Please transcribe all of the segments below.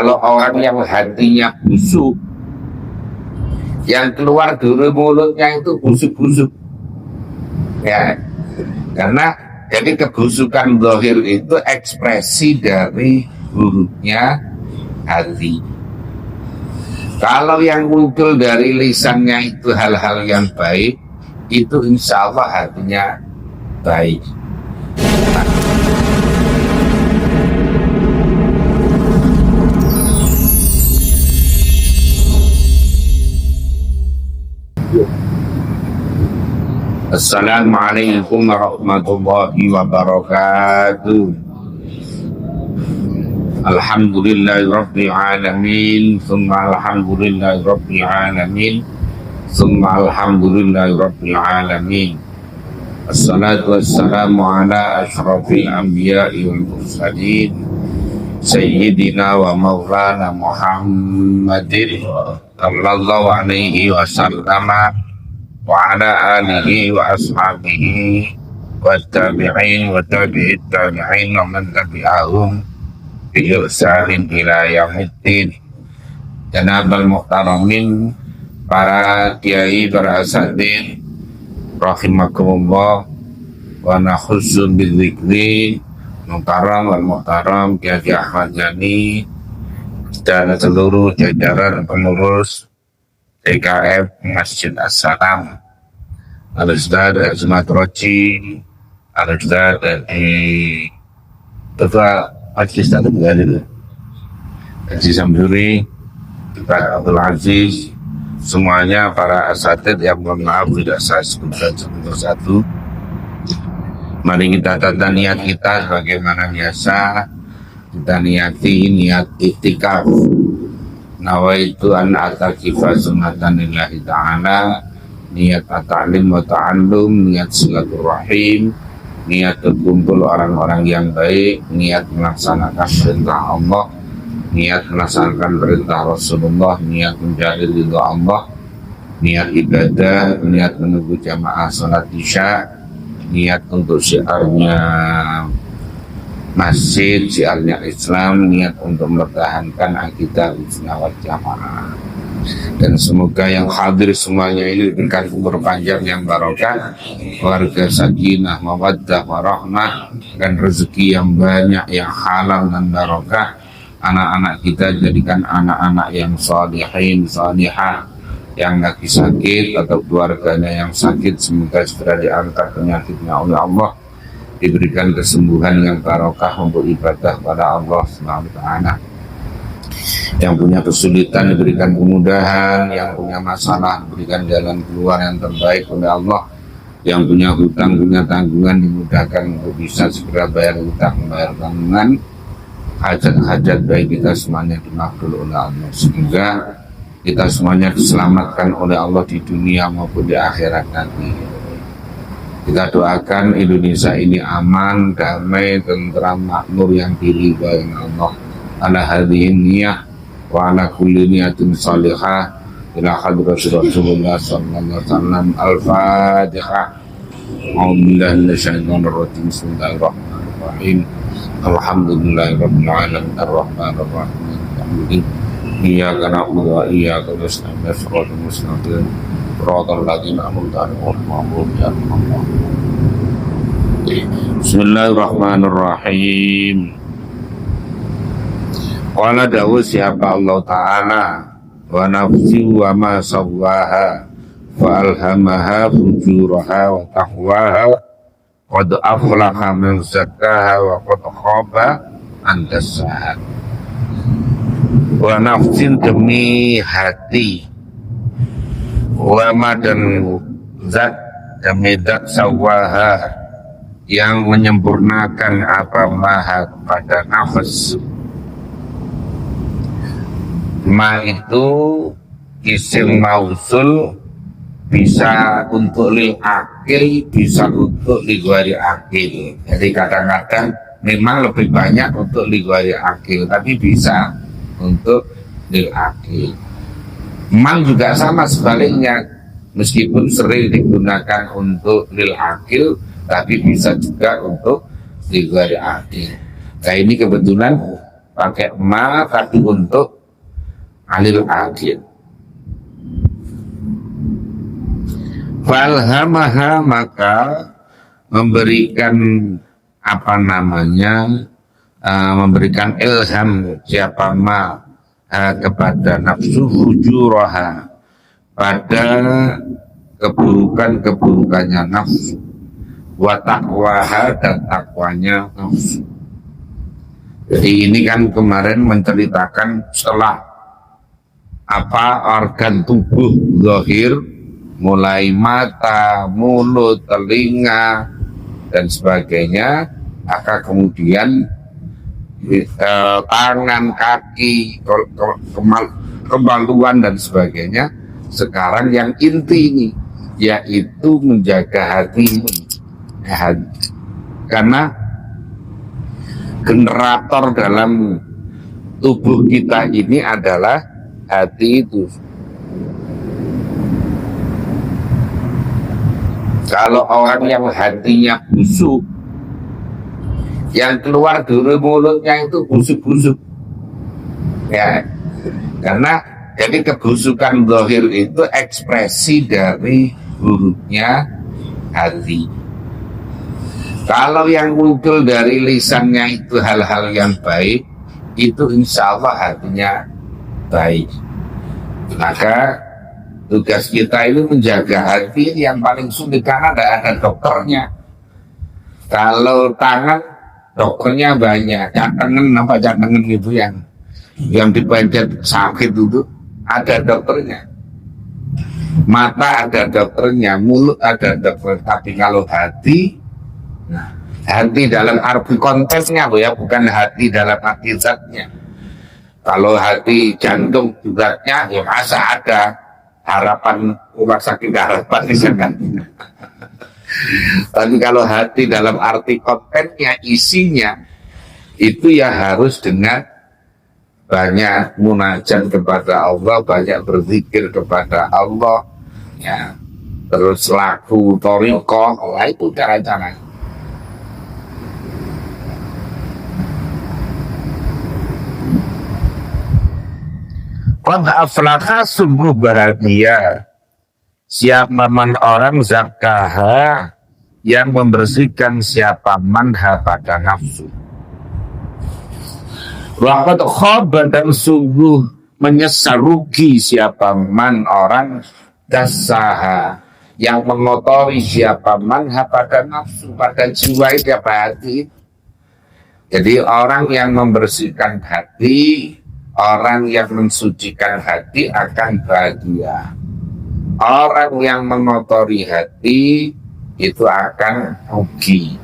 Kalau orang yang hatinya busuk, yang keluar dari mulutnya itu busuk-busuk, ya, karena jadi kebusukan zahir itu ekspresi dari buruknya hati. Kalau yang muncul dari lisannya itu hal-hal yang baik, itu insya Allah hatinya baik. Assalamualaikum warahmatullahi wabarakatuh. Alhamdulillahi alamin, summa alhamdulillahi alamin, summa alhamdulillahi alamin. Assalatu wassalamu ala ashrafil anbiya'i wal mursalin, sayyidina wa maulana Muhammadin sallallahu alaihi wasallam wa ala alihi wa ashabihi wa tabi'in wa tabi'it tabi'in wa man tabi'ahum bi ihsanin ila yaumiddin. Janabal muhtaramin, para kiai, para asatidz rahimakumullah, wa nakhussu bidzikri muhtaram wal muhtaram Kiai Ahmad Yani dan seluruh jajaran pengurus TKF Masjid As-Salam, Al-Ustaz Azmat Roci, Al-Ustaz Ketua Majelis Taklim Haji Samsuri, Ustaz Abdul Aziz, semuanya para asatidz yang mohon maaf tidak saya sebutkan satu-satu. Mari kita tata niat kita sebagaimana biasa. Kita niati niat iktikaf. Nawaitu an atakifa sunnatan lillahi ta'ala, niat at-ta'lim wa ta'allum, niat silaturahim, niat berkumpul orang-orang yang baik, niat melaksanakan perintah Allah, niat melaksanakan perintah Rasulullah, niat mencari ridha Allah, niat ibadah, niat menunggu jamaah salat isya, niat untuk syiarnya masjid, syiarnya Islam, niat untuk mempertahankan akidah Ahlussunnah wal Jamaah. Dan semoga yang hadir semuanya ini diberikan umur panjang yang barokah, warga sakinah, mawaddah, warahmah, dan rezeki yang banyak, yang halal dan barokah. Anak-anak kita jadikan anak-anak yang salihin, salihah, yang lagi sakit atau keluarganya yang sakit semoga segera diangkat penyakitnya oleh Allah, diberikan kesembuhan yang barokah untuk ibadah pada Allah SWT. Yang punya kesulitan diberikan kemudahan, yang punya masalah diberikan jalan keluar yang terbaik oleh Allah, yang punya hutang, punya tanggungan dimudahkan untuk bisa segera bayar hutang, bayar tanggungan. Hajat-hajat baik kita semuanya dimakbul oleh Allah. Semoga kita semuanya diselamatkan oleh Allah di dunia maupun di akhirat nanti. Kita doakan Indonesia ini aman, damai, tentram, makmur, yang diridhai Allah. Ala hadhihi niyah wa ala kulli niyatin salihah ila hadrati Rasulullah sallallahu alaihi wasallam. Al-Fatihah. A'udzubillahi minasyaitonir rajim. Bismillahirrahmanirrahim. Alhamdulillahirabbil alamin arrahmanir rahim. Iyyaka na'budu wa iyyaka nasta'in. Shiratal mustaqim. Shiratal ladzina an'amta 'alaihim. Bismillahirrahmanirrahim. Qala dawu siapa Allah Ta'ala, wa nafsi wa ma sawwaha fa alhamaha fujuraha wa taqwaha qad aflaha man zakkaha wa qad khaba man dassaha. Wa nafsin, demi hati, wa ma, dan zat, demi zat sawaha, yang menyempurnakan apa maha pada nafas. Ma itu isim mausul, bisa untuk lil akil, bisa untuk ligwari akil. Jadi kadang-kadang memang lebih banyak untuk ligwari akil, tapi bisa untuk lil akil. Man juga sama sebaliknya, meskipun sering digunakan untuk lil akil, tapi bisa juga untuk ligwari akil. Nah ini kebetulan pakai ma tapi untuk alil akhir. Falhamaha, maka memberikan apa namanya, memberikan ilham siapa ma kepada nafsu fujuraha, pada keburukannya nafsu, wa taqwaha, dan takwanya nafsu. Jadi ini kan kemarin menceritakan setelah apa organ tubuh zahir, mulai mata, mulut, telinga dan sebagainya, maka kemudian tangan, kaki, kemaluan dan sebagainya. Sekarang yang inti ini yaitu menjaga hati. Karena generator dalam tubuh kita ini adalah hati itu. Kalau orang yang hatinya busuk, yang keluar dari mulutnya itu busuk-busuk, ya, karena jadi kebusukan zahir itu ekspresi dari buruknya hati. Kalau yang muncul dari lisannya itu hal-hal yang baik, itu insya Allah hatinya baik. Maka tugas kita ini menjaga hati yang paling sulit, karena tidak ada dokternya. Kalau tangan, dokternya banyak, jangan gitu yang dipencet sakit itu ada dokternya. Mata ada dokternya, mulut ada dokter. Tapi kalau hati, nah, hati dalam arti konteksnya ya, bukan hati dalam arti zatnya. Kalau hati jantung zatnya, ya masa ada harapan rumah sakit harapan misalkan. Tapi kalau hati dalam arti kontennya, isinya, itu ya harus dengan banyak munajat kepada Allah, banyak berzikir kepada Allah, ya, terus laku thariqah, itu cara-cara. Qad aflaha, sungguh bahagia siapa man orang zakaha, yang membersihkan siapa manha pada nafsu. Waqad khaba, dan sungguh menyesal rugi siapa man orang dasaha, yang mengotori siapa manha pada nafsu, pada jiwa itu, hati. Jadi orang yang membersihkan hati, orang yang mensucikan hati akan bahagia. Orang yang mengotori hati itu akan rugi.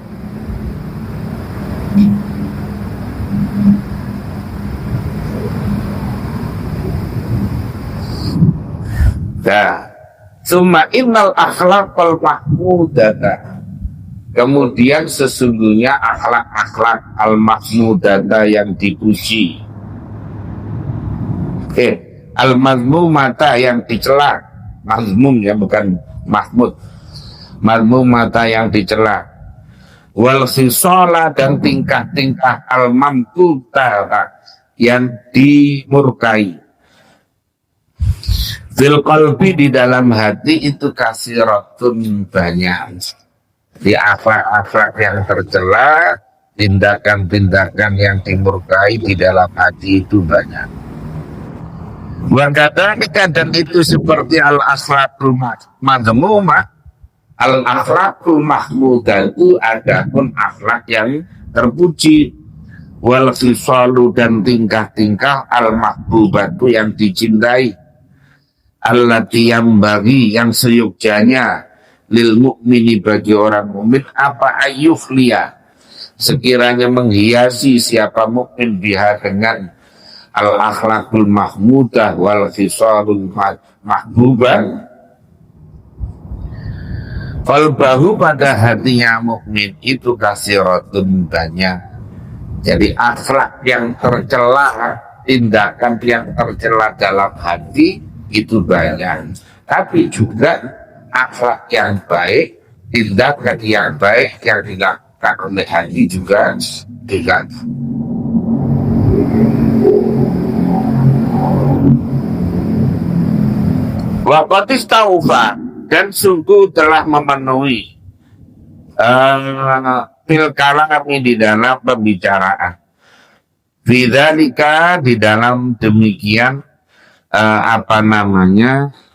Nah, summa innal akhlaqal mahmudata, kemudian sesungguhnya akhlak-akhlak al-mahmudata yang dipuji, al-mazmumata yang dicela, mazmum ya bukan mahmud, mazmumata yang dicela, wal khisola, dan tingkah-tingkah al-mamkuta yang dimurkai. Fil qalbi, di dalam hati itu kasiratun, banyak. Di akhlak-akhlak yang tercela, tindakan-tindakan yang dimurkai di dalam hati itu banyak. Wakadhalika, dan itu seperti al-akhlaqul mazmumah, al-akhlaqul mahmudah itu adapun akhlak yang terpuji, wal khisalu, dan tingkah-tingkah al-mahbubatu yang dicintai, allati yang bagi, yang seyogjanya, lil mukmini, bagi orang mukmin, apa ayyufliya, sekiranya menghiasi siapa mukmin biha dengan al-akhlaqul mahmudah wal khisalul mahbubah. Qalbahu, pada hatinya mukmin itu kasiratun, banyak. Jadi akhlak yang tercela, tindakan yang tercela dalam hati itu banyak, tapi juga akhlak yang baik, tindakan yang baik yang dilakukan oleh hati juga banyak. Wa qad istaufa, dan sungguh telah memenuhi fil kalami di dalam pembicaraan. Fidzalika di dalam demikian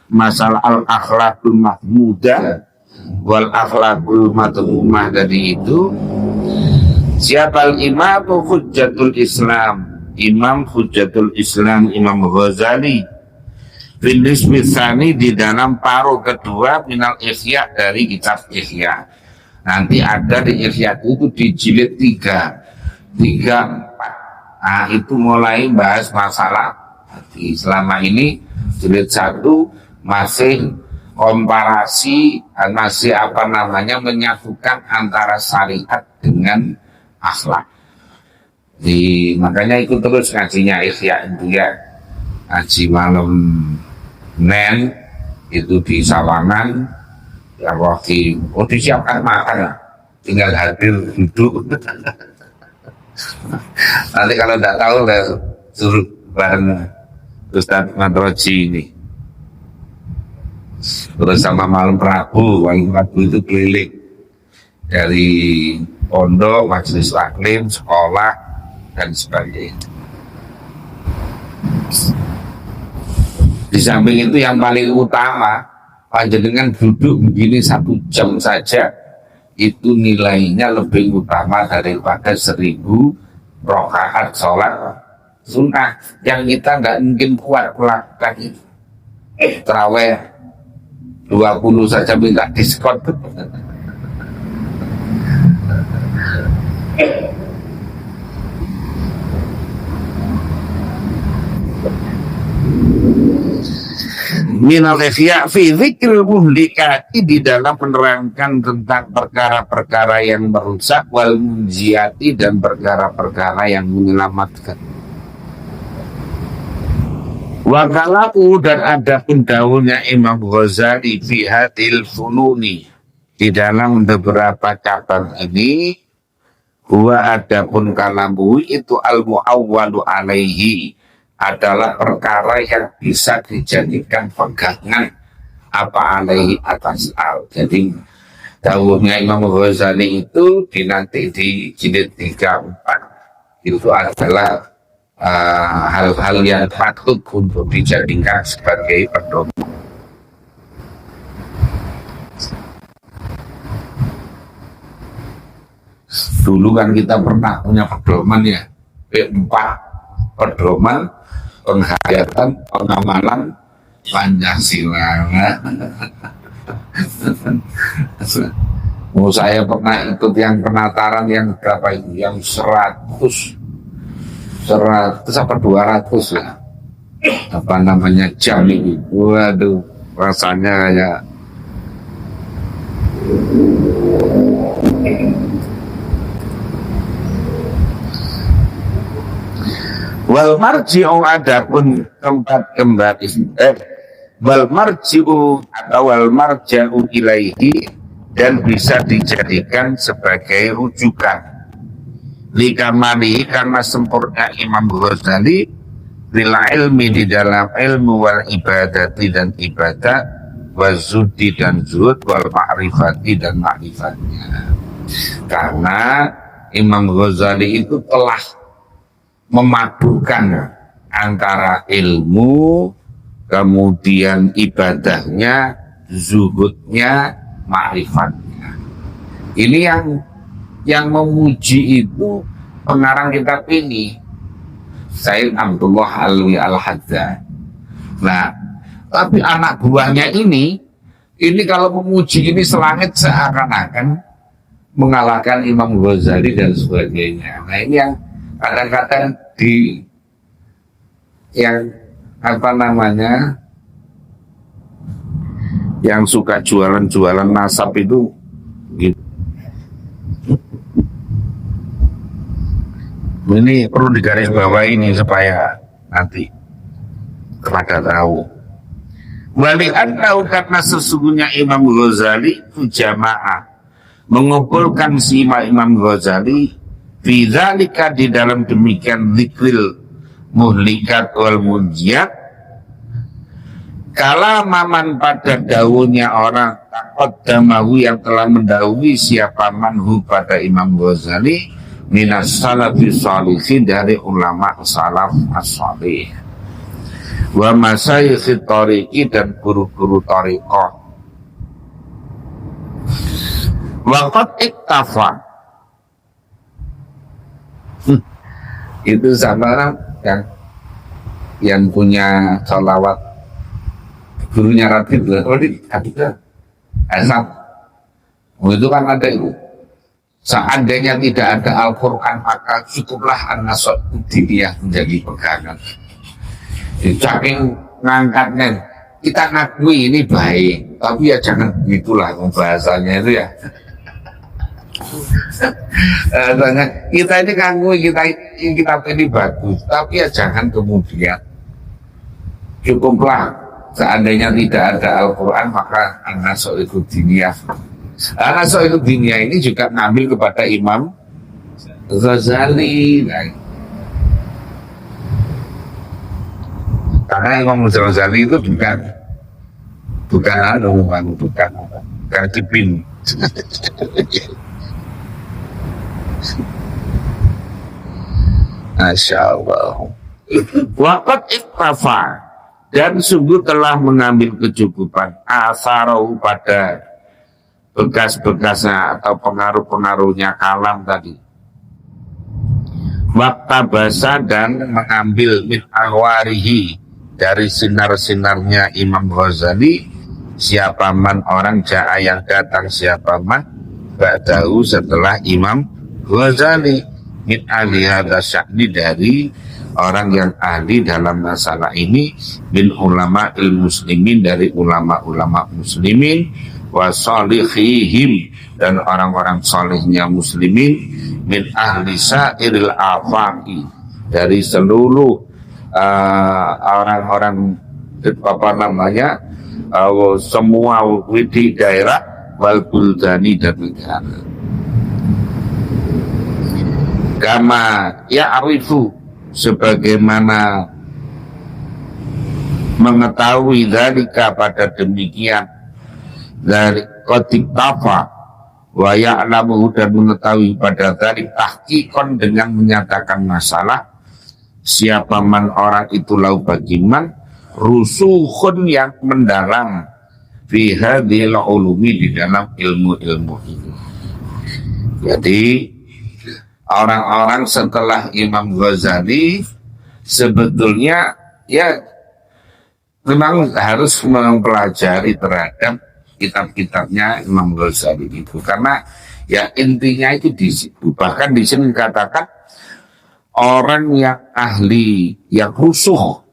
masalah al akhlakul mahmudah wal akhlakul madhumah dari itu. Siapa imam hujjatul Islam, Imam Hujjatul Islam Imam Ghazali fil nisbi tsani di dalam paruh kedua minal Ihya dari kitab Ihya. Nanti ada di Ihya itu di jilid 3, 4. Nah, itu mulai bahas masalah. Jadi selama ini jilid 1 masih komparasi, masih menyatukan antara syariat dengan akhlak. Makanya ikut terus ngajinya Ihya itu ya. Ngaji malam Nen itu di Sawangan, ya waktu disiapkan makan, tinggal hadir duduk. Nanti kalau tidak tahu suruh bareng Ustaz Matroji ini. Terus sama malam Rabu itu keliling dari pondok, majelis taklim, sekolah dan sebagainya. Di samping itu yang paling utama, panjenengan duduk begini 1 jam saja, itu nilainya lebih utama daripada 1000 rakaat sholat sunnah yang kita nggak mungkin kuat melakukan itu. Terawih 20 saja minta diskon. Minal Ihya fi dzikril muhlikati, di dalam menerangkan tentang perkara-perkara yang merusak, wal munjiati, dan perkara-perkara yang menyelamatkan. Wa kalahu, dan ada pun daunnya Imam Ghazali fi hadil fununi, di dalam beberapa cabang ini, huwa adapun kalamu itu al muawwalu alaihi, adalah perkara yang bisa dijadikan pegangan apa alaihi atas al. Jadi dawuhnya Imam Ghazali itu nanti di jilid 3, 4 itu adalah hal-hal yang patut untuk dijadikan sebagai pedoman. Dulu kan kita pernah punya pedoman ya, 4 pedoman penghayatan pengamalan Pancasila. Saya pernah ikut yang penataran yang berapa itu, yang 100 apa 200 lah, jam itu. Waduh, rasanya kayak wal marji'u, adapun tempat kembali wal marji'u atau wal marja'u ilaihi, dan bisa dijadikan sebagai rujukan likamali, karena sempurna Imam Ghazali bila ilmi, di dalam ilmu, wal ibadati, dan ibadah, wazudi, dan zuhud, wal ma'rifati, dan ma'rifatnya. Karena Imam Ghazali itu telah memadukan antara ilmu, kemudian ibadahnya, zuhudnya, ma'rifatnya. Ini yang memuji itu pengarang kitab ini, Said Abdullah Alwi Al-Haddad. Nah, tapi anak buahnya ini kalau memuji ini selangit seakan-akan mengalahkan Imam Ghazali dan sebagainya. Nah, ini yang kadang-kadang yang suka jualan nasab itu gitu. Ini perlu digarisbawahi ini supaya nanti kepada tahu. Walian tahu, karena sesungguhnya Imam Ghazali itu jamaah, mengumpulkan si Imam Ghazali fi dzalika, di dalam demikian zikril muhlikat wal munjiat, Kala maman pada daunnya orang takut damahu yang telah mendahului siapa manhu pada Imam Ghazali minas salafi sholihin dari ulama salaf as-sholih wa masyayikh tariqi dan guru-guru tariqah waqad iktafa itu sama yang punya sholawat gurunya Radit lah, Asam. Itu kan ada itu. Seandainya tidak ada Al-Quran maka cukuplah an-nasab diniyah menjadi pegangan. Saking ngangkatnya kita ngakui ini baik, tapi ya jangan begitulah bahasanya itu ya. Kita ini ngakui kita ini bagus, tapi ya jangan kemudian cukuplah. Seandainya tidak ada Al-Quran maka an-nasaiqud diniyah. An-nasaiqud diniyah ini juga ngambil kepada Imam Ghazali. Karena Imam Ghazali itu bukan kipin. Masya Allah. Waqad iktafa dan sungguh telah mengambil kecukupan asarahu pada bekas-bekasnya atau pengaruh-pengaruhnya kalam tadi. Waktabasa dan mengambil min ahwarihi dari sinar-sinarnya Imam Ghazali siapa man orang ja'a yang datang siapa man ba'dahu setelah Imam Ghazali min ahli hadza sya'ni dari orang yang ahli dalam masalah ini bin ulama muslimin dari ulama-ulama muslimin wa salihihim dan orang-orang salihnya muslimin min ahli sa'iril afaqi dari seluruh orang-orang semua di daerah wal buldani dan negara kama ya'rifu sebagaimana mengetahui dzalika pada demikian dari qatik tafa wa ya'lamu dan mengetahui pada dzalik tahqiqan dengan menyatakan masalah siapa man orang itu lau bagiman rusukhun yang mendalam fi hadhil ulumi di dalam ilmu-ilmu ini. Jadi orang-orang setelah Imam Ghazali sebetulnya ya memang harus mempelajari terhadap kitab-kitabnya Imam Ghazali itu karena ya intinya itu di situ. Bahkan di sini dikatakan orang yang ahli, yang rusuh,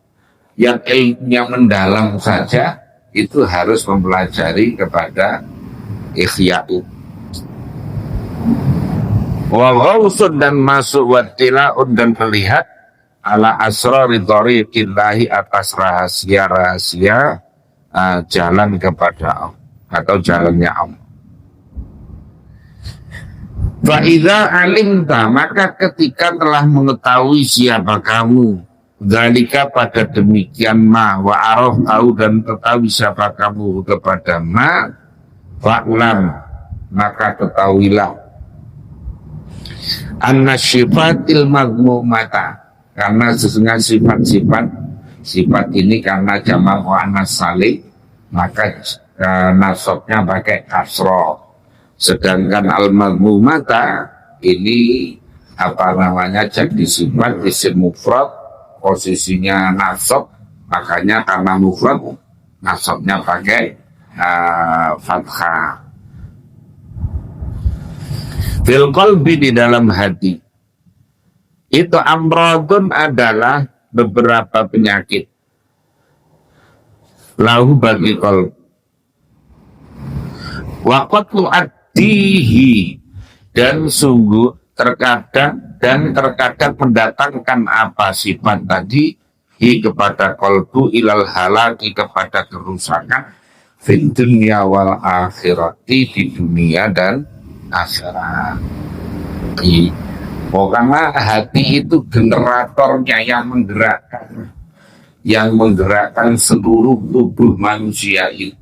yang ilmunya mendalam saja itu harus mempelajari kepada Ihya itu. Wa ghausun dan masuk wattilaun dan melihat ala asrari thariqillahi atas rahasia-rahasia jalan kepada Allah atau jalannya Allah. Fa idza alimta maka ketika telah mengetahui siapa kamu dzalika pada demikian ma wa araf tahu dan ketahui siapa kamu kepada ma fa'lam maka ketahuilah anna sifatil magmumata karena sesungguhnya sifat ini karena jamak muannas salih maka nasabnya pakai kasroh sedangkan al magmumata ini apa namanya jadi sifat isim mufrad posisinya nasab makanya karena mufrad nasabnya pakai fathah. Fil qalbi di dalam hati itu amradun adalah beberapa penyakit lahu bagi qalb waqad tu'addihi dan sungguh terkadang mendatangkan apa sifat tadi hi kepada qalbu ilal halaki kepada kerusakan fid dunya wal akhirati di dunia dan akhirat. Karena hati itu generatornya yang menggerakkan yang menggerakkan seluruh tubuh manusia ini.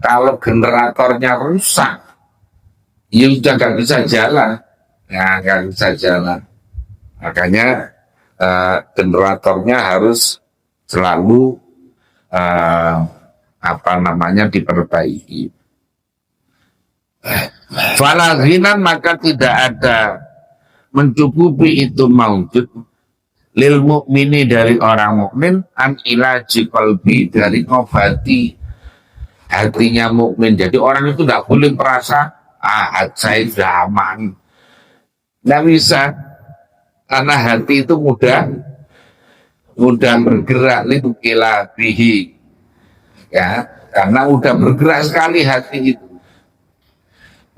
Kalau generatornya rusak, ya udah nggak bisa jalan, ya nggak bisa jalan. Makanya generatornya harus selalu diperbaiki. Falahinan maka tidak ada mencukupi itu maujud lil mukmini dari orang mukmin an ilaji qalbi dari ngobati hatinya mukmin. Jadi orang itu tidak boleh merasa saya sudah aman, tidak bisa, karena hati itu mudah bergerak litukila bihi, ya, karena mudah bergerak sekali hati itu.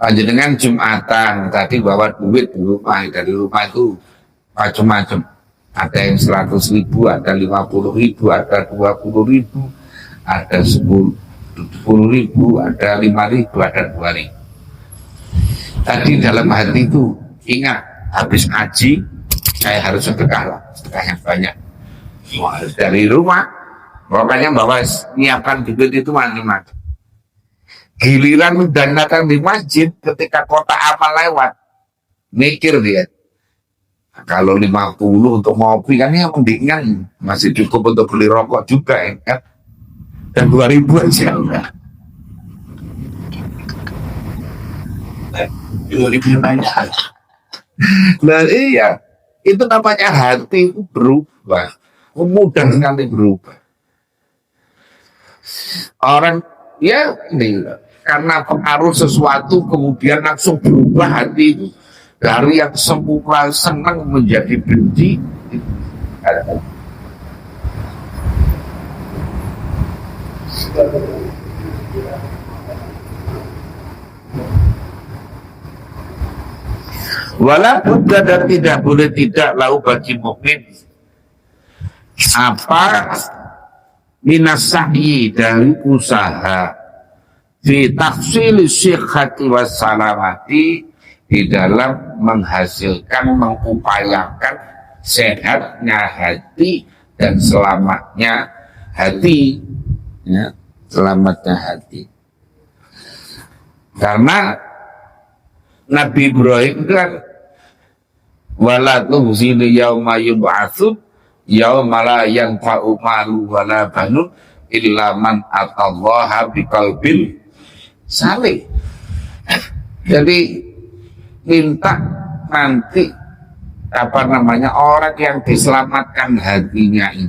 Dengan Jumatan tadi bawa duit di rumah, dari rumah itu macam-macam, ada yang 100.000, ada 50.000, ada 20.000, ada 10.000, ada 5.000, ada 2.000. Tadi dalam hati itu ingat, habis ngaji saya harus sedekah yang banyak. Dari rumah pokoknya bawa nyiapkan duit itu macam-macam. Giliran udah datang di masjid, ketika kota amal lewat, mikir dia, kalau 50 untuk ngopi kan ya mendingan, masih cukup untuk beli rokok juga ya kan, dan 2.000 aja udah. 2.000 banyak. Nah iya, itu namanya hati itu berubah, mudah sekali berubah. Orang ya ini karena pengaruh sesuatu kemudian langsung berubah hati itu dari yang semula senang menjadi benci. Walaupun dan tidak boleh tidak lau bagi mukmin apa minasai dari usaha fi tahsil syikhati wassalamati, di dalam menghasilkan, mengupayakan sehatnya hati dan selamatnya hati, ya, selamatnya hati. Karena Nabi Ibrahim kan wala tuhzini yauma yub'atsun yauma la yanfa'u malu wala banun illa man atallaha biqalbin salim. Jadi minta nanti orang yang diselamatkan hatinya ini.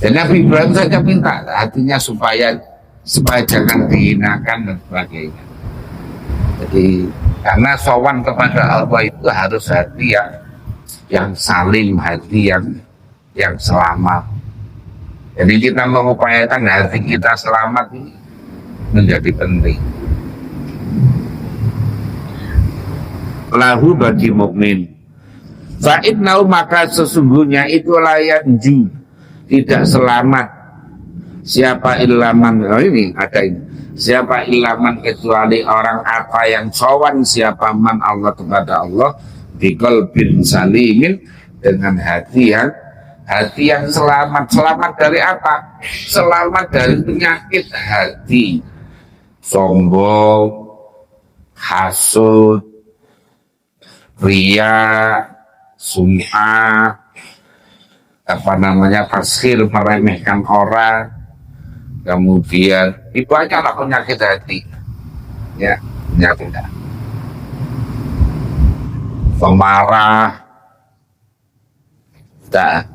Dan Nabi Ibrahim saja minta hatinya supaya jangan dihinakan dan sebagainya. Jadi karena sowan kepada Allah itu harus hati yang salim, hati yang selamat. Jadi kita mengupayakan hati kita selamat ini menjadi penting. Lahu bagi mukmin. Fa'idnau maka sesungguhnya itu layanju, tidak selamat. Siapa ilaman, ini ada ini. Siapa ilaman kecuali orang apa yang sowan, siapa man Allah kepada Allah biqalbin salimin, dengan hati yang selamat. Selamat dari apa? Selamat dari penyakit hati, sombong, hasud, riya, sum'ah, taskhir, meremehkan orang, kemudian itu aja lah penyakit hati, ya, penyakit hati. Pemarah, tak.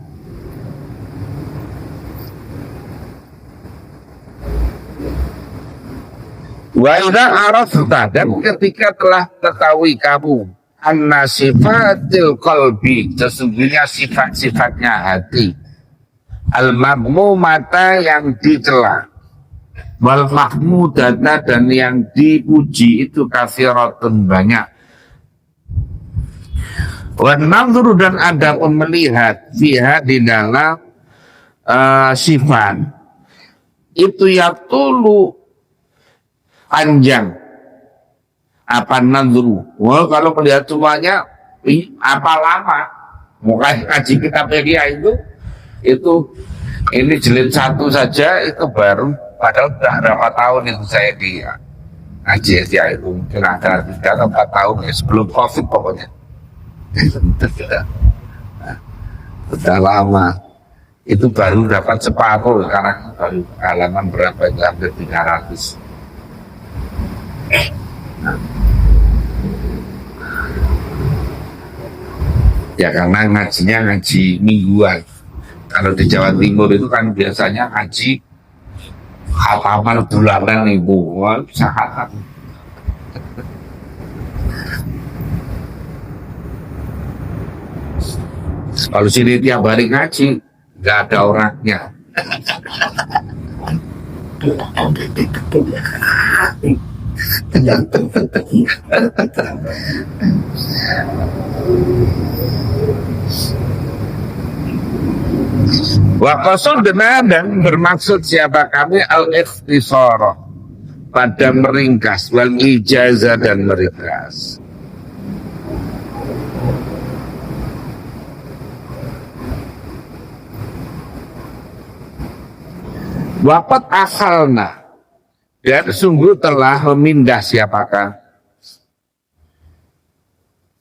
Wa idza arafta, dan ketika telah ketahui kamu anna sifatil qalbi, sesungguhnya sifat-sifatnya hati, al-mahmumata yang dicela, wal mahmudata dan yang dipuji itu katsiratun banyak, wan nadhru dan ada melihat fiha di dalam sifat itu ya tulu panjang. Apa nadhru? Wah, kalau melihat semuanya apa lama? Muka ngaji kitab Ihya itu Itu ini jilid 1 saja itu baru, padahal sudah berapa tahun itu saya di ngaji ya, itu mungkin ada 3 atau 4 tahun ya, sebelum COVID pokoknya. Sudah lama. Itu baru dapat separuh, karena baru halaman berapa itu, hampir 300. Ya karena ngajinya ngaji mingguan. Kalau di Jawa Timur itu kan biasanya ngaji khataman bulanan ibu, wah sangat. Kalau sini tiap hari ngaji, nggak ada orangnya. Wa qasudna, dan bermaksud siapa kami al-ikhtisara, pada meringkas, wal ijazah dan meringkas. Waqad akhalna, dan sungguh telah memindah siapakah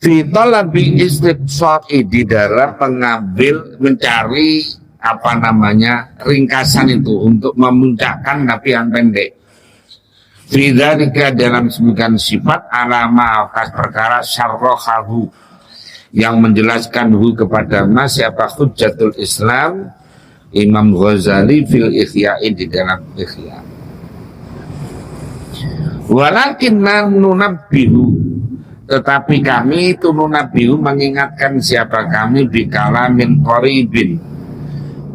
fi talabi istibsaqi, di dalam mengambil, mencari apa namanya ringkasan itu untuk memuncakkan tapi yang pendek. Fi dzalika, dalam sebagian sifat, alama akas perkara syarrahahu, yang menjelaskan hu kepada mas siapa Hujjatul Islam Imam Ghazali fil Ihya'i, di dalam Ihya. Walakin nunabbihu, tetapi kami itu nunabbihu, mengingatkan siapa kami, bikalamin qaribin,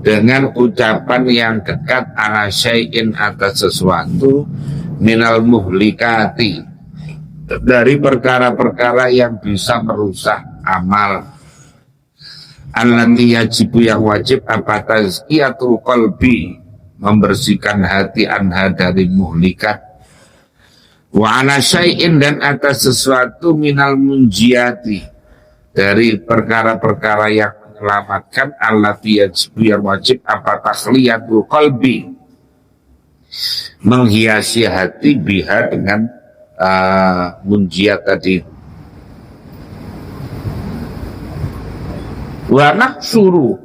dengan ucapan yang dekat, ala syai'in, atas sesuatu, minal muhlikati, dari perkara-perkara yang bisa merusak amal. Allati yajibu, yang wajib, apa tazkiyatul qalbi, membersihkan hati, anha, dari muhlikat. Wa ala syai'in, dan atas sesuatu, minal munjiati, dari perkara-perkara yang menyelamatkan, allati yajibu, yang wajib, apa takhliyatul qalbi, menghiasi hati, biha, dengan munjiat tadi. Wa naksuru,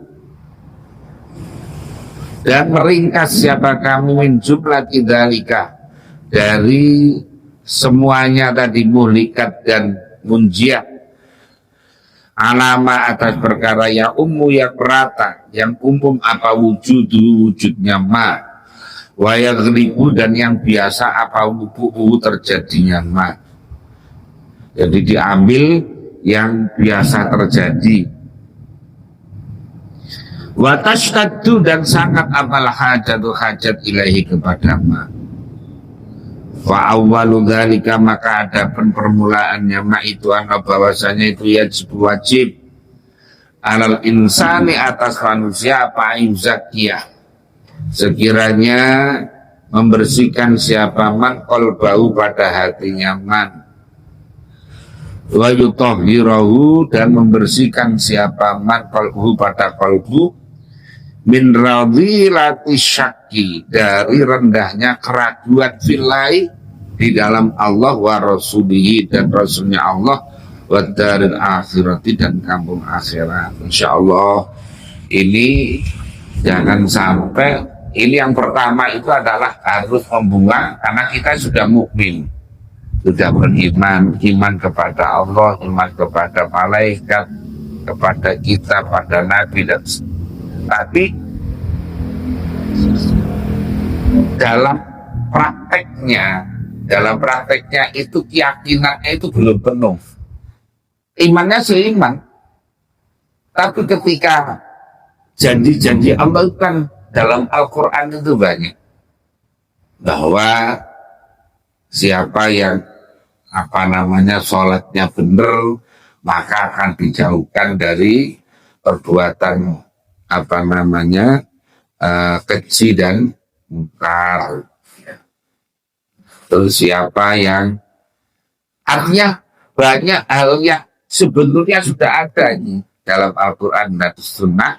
dan meringkas siapa kamu, min jumlah dzalika, dari semuanya tadi, muhlikat dan munjiat, alama, atas perkara yang umum, yang merata, yang umum, apa wujudnya ma, wa yaghlibu, dan yang biasa, apa wubu'u, terjadinya ma. Jadi diambil yang biasa terjadi. Wa tashtaddu, dan sangat apalah hajat ilahi, kepada ma. Wa awwalu dzalika, maka ada permulaannya ma itu, ana bahwasanya itu wajib alal insani, atas manusia, apa yuzakiyah, sekiranya membersihkan siapa man qalbahu, pada hatinya man, wa yutahhirahu, dan membersihkan siapa man qalbuhu, pada qalbu, min radhilati syakki, dari rendahnya keraguan fillahi, di dalam Allah, wa rasulihi, dan rasulnya Allah, wa daril akhirati, dan kampung akhirat. Insyaallah ini jangan sampai, ini yang pertama itu adalah harus membuang, karena kita sudah mukmin, sudah beriman, iman kepada Allah, iman kepada malaikat, kepada kita, pada nabi, dan tapi dalam prakteknya itu keyakinannya itu belum penuh. Imannya seiman, tapi ketika janji-janji Allah kan dalam Al-Quran itu banyak, bahwa siapa yang sholatnya benar, maka akan dijauhkan dari perbuatan keji dan mungkar. Terus siapa yang, artinya banyak hal yang sebetulnya sudah ada ini dalam Al-Quran dan Sunnah,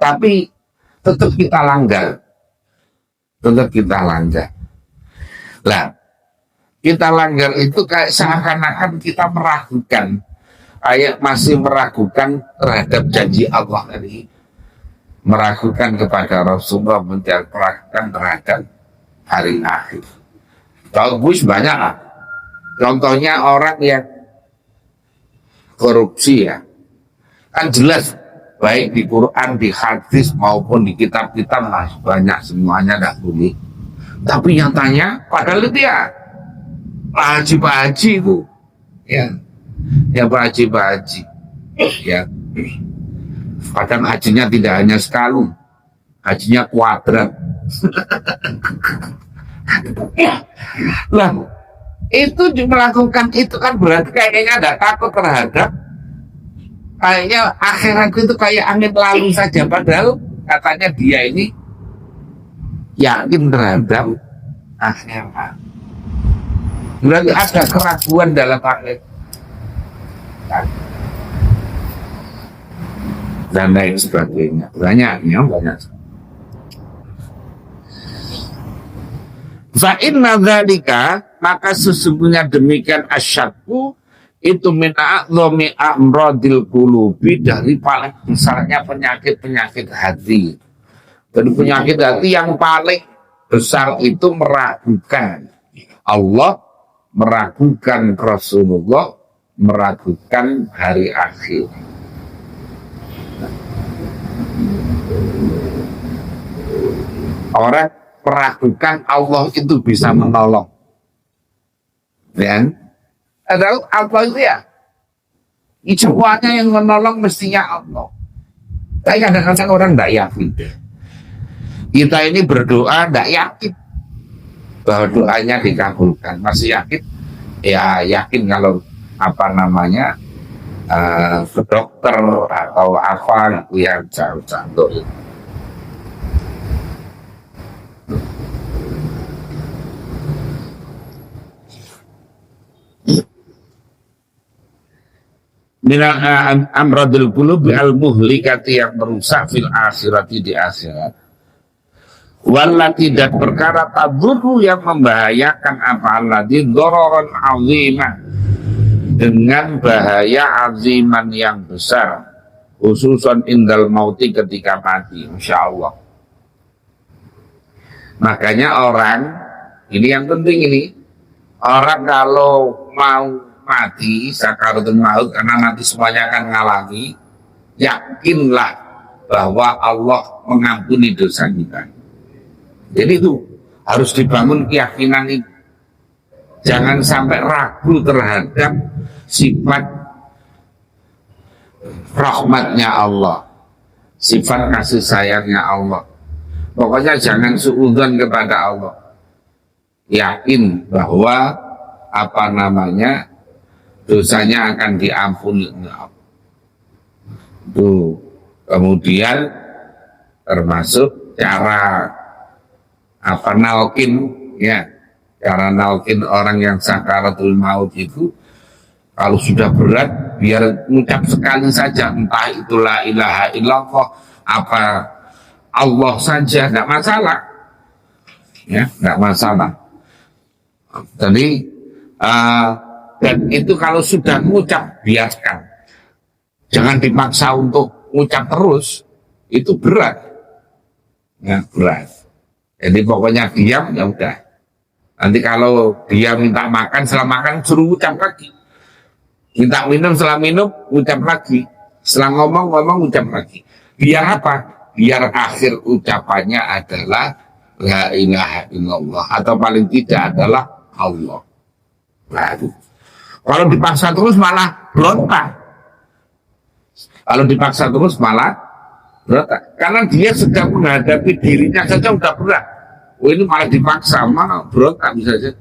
tapi tetap kita langgar. Tetap kita langgar. Lah, kita langgar itu kayak seakan-akan kita meragukan, kayak masih meragukan terhadap janji Allah tadi, meragukan kepada Rasulullah, meragukan terhadap hari akhir. Bagus banyak lah. Contohnya orang yang korupsi ya, kan jelas baik di Quran, di hadis maupun di kitab-kitab lah, banyak semuanya tidak boleh. Tapi nyatanya padahal itu ya Pak Haji itu ya Pak Haji ya, padahal hajinya tidak hanya sekali, hajinya kuadrat. Lah itu melakukan itu kan berarti kayaknya tidak takut terhadap, kayaknya akhirat itu kayak angin lalu saja, padahal katanya dia ini yakin terhadap akhirat. Berarti ada keraguan dalam akhirat dan lain sebagainya. Banyak. Fa inna dzalika, maka sesungguhnya demikian asyadku itu min a'dhami amradil qulubi, dari paling besarnya penyakit-penyakit hati. Dan penyakit hati yang paling besar itu meragukan Allah, meragukan Rasulullah, meragukan hari akhir. Orang meragukan Allah itu bisa menolong, ya. Adalah Allah itu ya, semuanya yang menolong mestinya Allah. Tapi kadang-kadang orang tidak yakin. Kita ini berdoa tidak yakin bahwa doanya dikabulkan. Masih yakin? Ya yakin kalau ke dokter atau apa itu yang jauh-jauh. Minal amradil qulubi al-muhlikati, yang merusak fil akhirati, di akhirat. Wallati, dan perkara tadurru, yang membahayakan, apa alladzi dororon azimah, dengan bahaya aziman yang besar, khususan indal mauti, ketika mati. Insya Allah. Makanya orang ini yang penting ini, orang kalau mau mati sakaratul maut, karena nanti semuanya akan ngalami, yakinlah bahwa Allah mengampuni dosa kita. Jadi itu harus dibangun keyakinan itu. Jangan sampai ragu terhadap sifat rahmatnya Allah, sifat kasih sayangnya Allah. Pokoknya jangan suudzon kepada Allah. Yakin bahwa dosanya akan diampuni. Itu kemudian termasuk cara nalkin, ya, cara nalkin orang yang sakaratul maut itu, kalau sudah berat biar ngucap sekali saja, entah itu la ilaha illallah apa Allah saja, tidak masalah, ya, tidak masalah. Jadi dan itu kalau sudah ngucap, biarkan, jangan dipaksa untuk ngucap terus, itu berat, ya, berat. Jadi pokoknya diam, ya udah. Nanti kalau dia minta makan, setelah makan suruh ucap lagi. Minta minum, setelah minum ucap lagi. Setelah ngomong ucap lagi. Biar apa? Biar akhir ucapannya adalah la ilaha illallah, atau paling tidak adalah Allah. Lalu kalau dipaksa terus malah berontak. Kalau dipaksa terus malah berontak. Karena dia sedang menghadapi dirinya saja udah berat. Ini malah dipaksa, malah berontak bisa saja.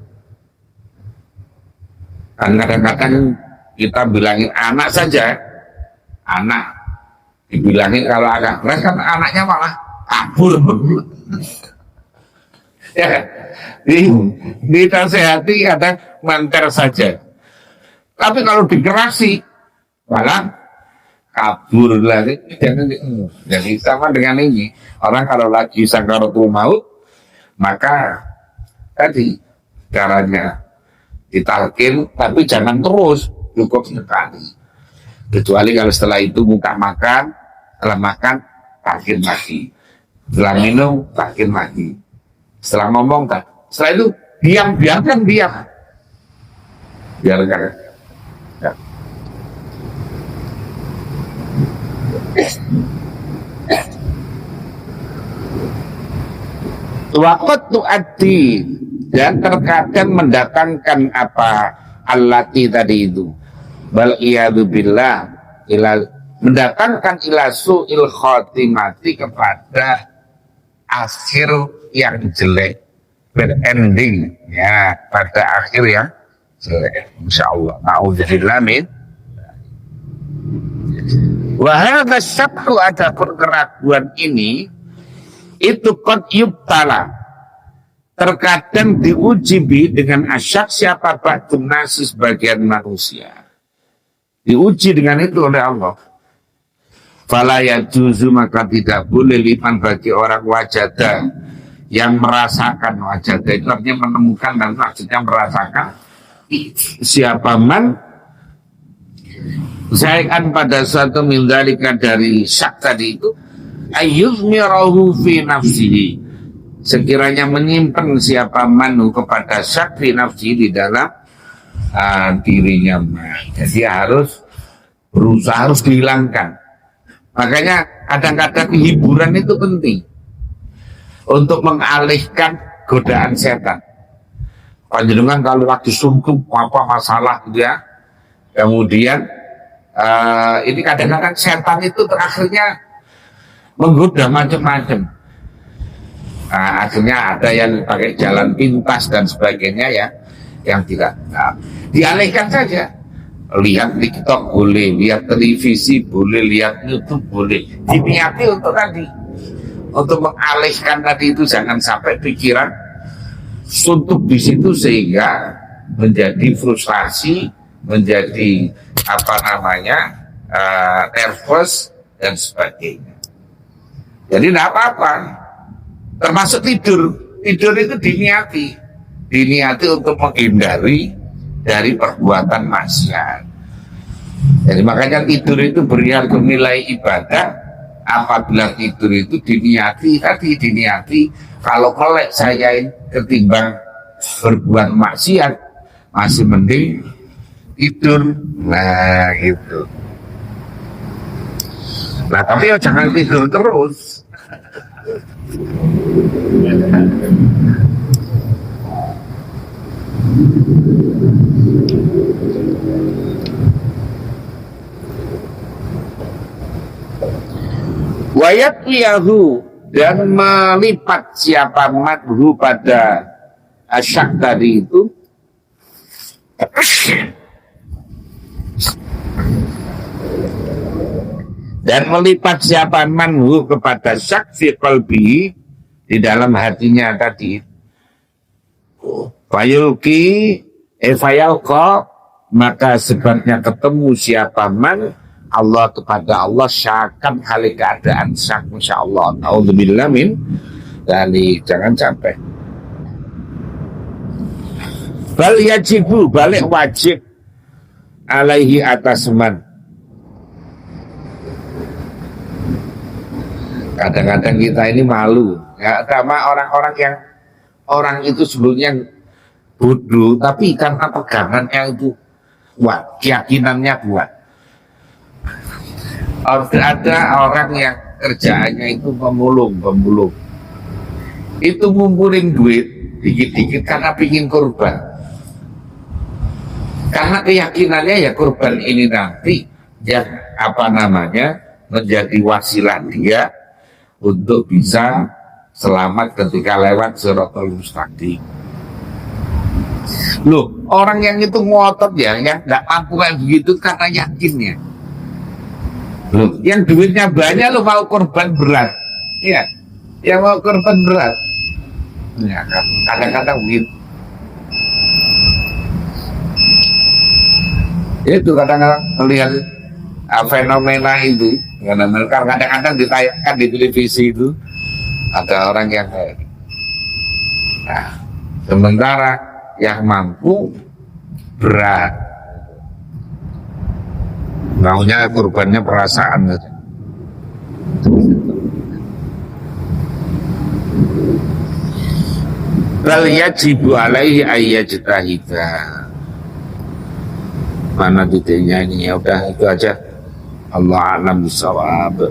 Dan kadang-kadang kita bilangin anak saja, anak dibilangin kalau agak keras, kan anaknya malah kabur. Ya, dinasehati kadang manter saja. Tapi kalau dikerasi, malah kabur lagi. Jadi sama dengan ini, orang kalau lagi sakaratul maut, maka tadi caranya ditalkin, tapi jangan terus, cukup sekali. Kecuali kalau setelah itu buka makan, setelah makan talkin lagi, setelah minum talkin lagi, setelah ngomong tak, setelah itu diam, biarkan diam, biarkan. Ya. Waktu tu'addi, dan terkadang mendatangkan apa allati tadi itu, bal iyadu billah, mendatangkan ila su'il khotimati, kepada akhir yang jelek, berending ya, pada akhir yang jelek, insyaallah. Na'udzubillah min. Wa hadza syakku, ada keraguan ini itu qad yubtala, terkadang diuji dengan asyak, siapa ba'dun nasi, sebagian manusia diuji dengan itu oleh Allah. Fala yajuzu, maka tidak boleh, liman, bagi orang wajada, yang merasakan. Wajada itu artinya menemukan, dan maksudnya merasakan, siapa man zaikan pada suatu mindalika, dari syak tadi itu, ayyuzmirahu fi nafsihi, sekiranya menyimpan siapa manu kepada syak fi nafsihi, di dalam dirinya. Jadi harus berusaha, harus dihilangkan. Makanya kadang-kadang hiburan itu penting untuk mengalihkan godaan setan. Panjenengan kalau lagi sungguh apa masalah gitu ya, kemudian ini kadang-kadang setan itu terakhirnya menggoda macam-macam. Akhirnya ada yang pakai jalan pintas dan sebagainya ya, yang tidak. Dialihkan saja. Lihat TikTok boleh, lihat televisi boleh, lihat YouTube boleh. Diniati untuk tadi, untuk mengalihkan tadi itu, jangan sampai pikiran suntuk di situ sehingga menjadi frustasi, menjadi apa namanya nervous dan sebagainya. Jadi tidak apa-apa, termasuk tidur. Tidur itu diniati untuk menghindari dari perbuatan maksiat. Jadi makanya tidur itu berharga nilai ibadah apabila tidur itu diniati kalau kolek saya ketimbang berbuat maksiat, masih mending tidur. Nah gitu. Nah tapi ya jangan tidur terus. Wayat yahu, dan melipat siapa madhu pada asyak tadi itu, dan melipat siapa manhu kepada syak fi qalbi, di dalam hatinya tadi, fayulki fayalqa, maka sebabnya ketemu siapa man Allah kepada Allah syakan hal keadaan syak, insyaallah. Na'udzubillah min dari, jangan sampai. Bal yajibu, balik wajib alaihi atas man. Kadang-kadang kita ini malu ya, sama orang-orang yang orang itu sebelumnya bodoh, tapi karena pegangannya itu kuat, keyakinannya kuat. Ada orang yang kerjaannya itu pemulung, itu ngumpulin duit dikit-dikit karena pingin kurban, karena keyakinannya ya kurban ini nanti yang apa namanya menjadi wasilah dia untuk bisa selamat ketika lewat Shiratal Mustaqim. Loh, orang yang itu ngotot ya, yang nggak mampu kayak begitu karena yakinnya. Loh, yang duitnya banyak lo mau korban berat, ya, yang mau korban berat, ya kan, kadang-kadang begitu. Itu kadang-kadang melihat fenomena itu, karena kadang-kadang ditayangkan di televisi itu ada orang yang kayak gitu. Nah, sementara yang mampu berat, maunya kurbannya perasaan. Bal yajibu alaihi ayyajtahida. Mana titiknya ini? Ya udah itu aja. Allah alam bisawab.